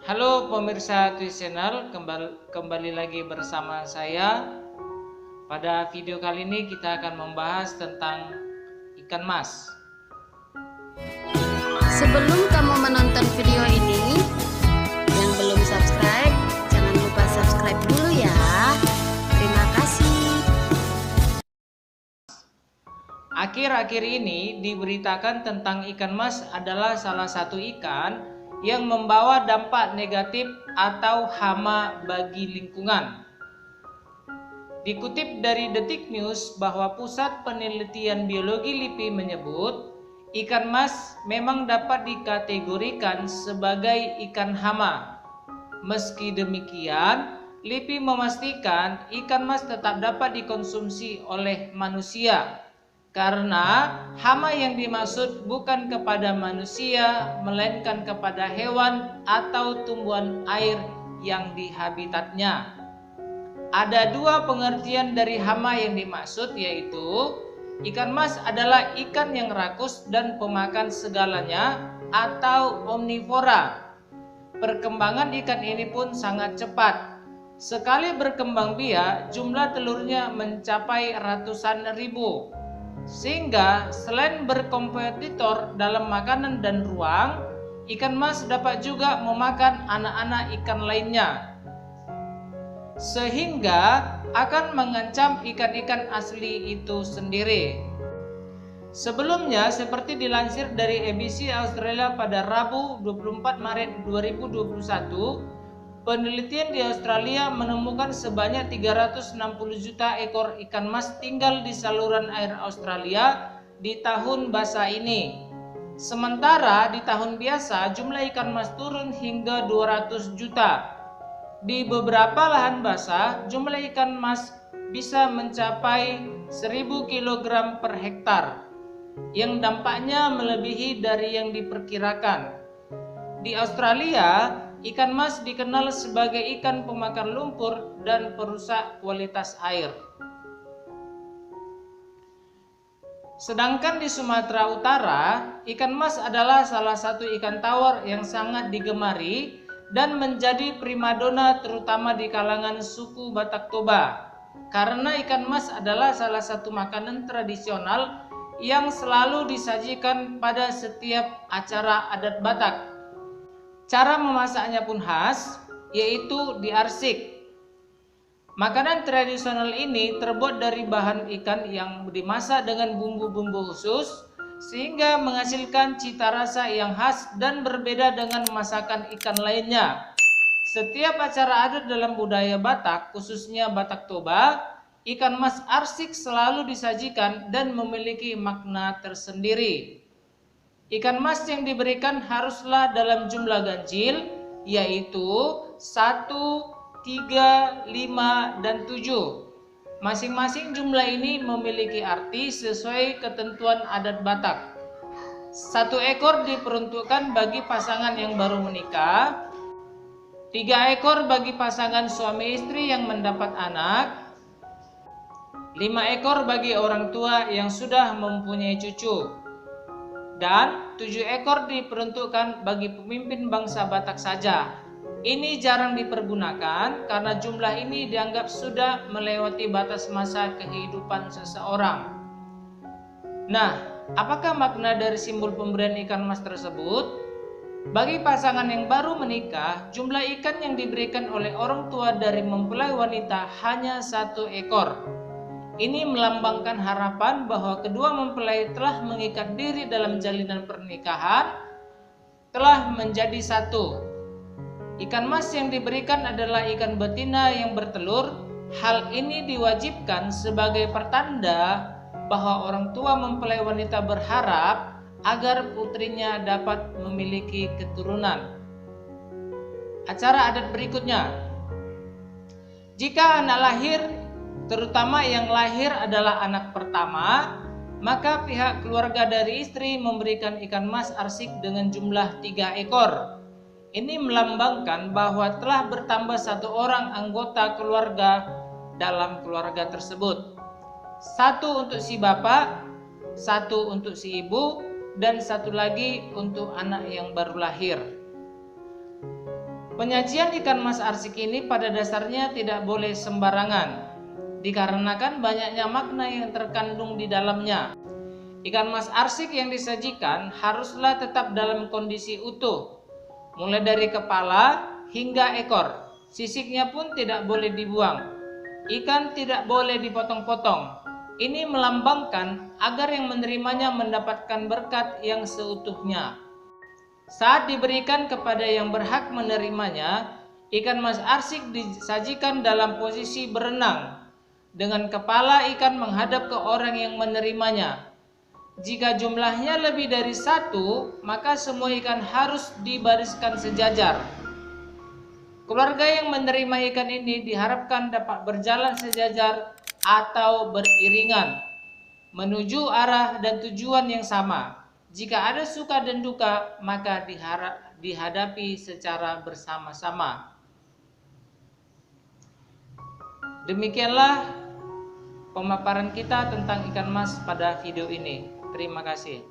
Halo pemirsa Twist Channel, kembali lagi bersama saya. Pada video kali ini kita akan membahas tentang ikan mas. Sebelum kamu menonton video ini, yang belum subscribe, jangan lupa subscribe dulu ya. Terima kasih. Akhir-akhir ini diberitakan tentang ikan mas adalah salah satu ikan yang membawa dampak negatif atau hama bagi lingkungan. Dikutip dari Detik News bahwa Pusat Penelitian Biologi LIPI menyebut, ikan mas memang dapat dikategorikan sebagai ikan hama. Meski demikian, LIPI memastikan ikan mas tetap dapat dikonsumsi oleh manusia karena hama yang dimaksud bukan kepada manusia melainkan kepada hewan atau tumbuhan air yang di habitatnya. Ada dua pengertian dari hama yang dimaksud, yaitu ikan mas adalah ikan yang rakus dan pemakan segalanya atau omnivora. Perkembangan ikan ini pun sangat cepat. Sekali berkembang biak, jumlah telurnya mencapai ratusan ribu. Sehingga selain berkompetitor dalam makanan dan ruang, ikan mas dapat juga memakan anak-anak ikan lainnya, sehingga akan mengancam ikan-ikan asli itu sendiri. Sebelumnya, seperti dilansir dari ABC Australia pada Rabu 24 Maret 2021, penelitian di Australia menemukan sebanyak 360 juta ekor ikan mas tinggal di saluran air Australia di tahun basah ini. Sementara di tahun biasa jumlah ikan mas turun hingga 200 juta. Di beberapa lahan basah, jumlah ikan mas bisa mencapai 1000 kg per hektar, yang dampaknya melebihi dari yang diperkirakan. Di Australia, ikan mas dikenal sebagai ikan pemakan lumpur dan perusak kualitas air. Sedangkan di Sumatera Utara, ikan mas adalah salah satu ikan tawar yang sangat digemari dan menjadi primadona terutama di kalangan suku Batak Toba. Karena ikan mas adalah salah satu makanan tradisional yang selalu disajikan pada setiap acara adat Batak. Cara memasaknya pun khas, yaitu diarsik. Makanan tradisional ini terbuat dari bahan ikan yang dimasak dengan bumbu-bumbu khusus, sehingga menghasilkan cita rasa yang khas dan berbeda dengan masakan ikan lainnya. Setiap acara adat dalam budaya Batak, khususnya Batak Toba, ikan mas arsik selalu disajikan dan memiliki makna tersendiri. Ikan mas yang diberikan haruslah dalam jumlah ganjil, yaitu 1, 3, 5, dan 7. Masing-masing jumlah ini memiliki arti sesuai ketentuan adat Batak. 1 ekor diperuntukkan bagi pasangan yang baru menikah, 3 ekor bagi pasangan suami istri yang mendapat anak, 5 ekor bagi orang tua yang sudah mempunyai cucu, dan 7 ekor diperuntukkan bagi pemimpin bangsa Batak saja. Ini jarang dipergunakan karena jumlah ini dianggap sudah melewati batas masa kehidupan seseorang. Nah, apakah makna dari simbol pemberian ikan mas tersebut? Bagi pasangan yang baru menikah, jumlah ikan yang diberikan oleh orang tua dari mempelai wanita hanya 1 ekor. Ini melambangkan harapan bahwa kedua mempelai telah mengikat diri dalam jalinan pernikahan, telah menjadi satu. Ikan mas yang diberikan adalah ikan betina yang bertelur. Hal ini diwajibkan sebagai pertanda bahwa orang tua mempelai wanita berharap agar putrinya dapat memiliki keturunan. Acara adat berikutnya. Jika anak lahir, terutama yang lahir adalah anak pertama, maka pihak keluarga dari istri memberikan ikan mas arsik dengan jumlah 3 ekor. Ini melambangkan bahwa telah bertambah 1 orang anggota keluarga dalam keluarga tersebut. 1 untuk si bapak, 1 untuk si ibu, dan 1 lagi untuk anak yang baru lahir. Penyajian ikan mas arsik ini pada dasarnya tidak boleh sembarangan, dikarenakan banyaknya makna yang terkandung di dalamnya. Ikan mas arsik yang disajikan haruslah tetap dalam kondisi utuh, mulai dari kepala hingga ekor. Sisiknya pun tidak boleh dibuang. Ikan tidak boleh dipotong-potong. Ini melambangkan agar yang menerimanya mendapatkan berkat yang seutuhnya. Saat diberikan kepada yang berhak menerimanya, ikan mas arsik disajikan dalam posisi berenang, dengan kepala ikan menghadap ke orang yang menerimanya. Jika jumlahnya lebih dari satu, maka semua ikan harus dibariskan sejajar. Keluarga yang menerima ikan ini diharapkan dapat berjalan sejajar atau beriringan, menuju arah dan tujuan yang sama. Jika ada suka dan duka, maka dihadapi secara bersama-sama. Demikianlah pemaparan kita tentang ikan mas pada video ini. Terima kasih.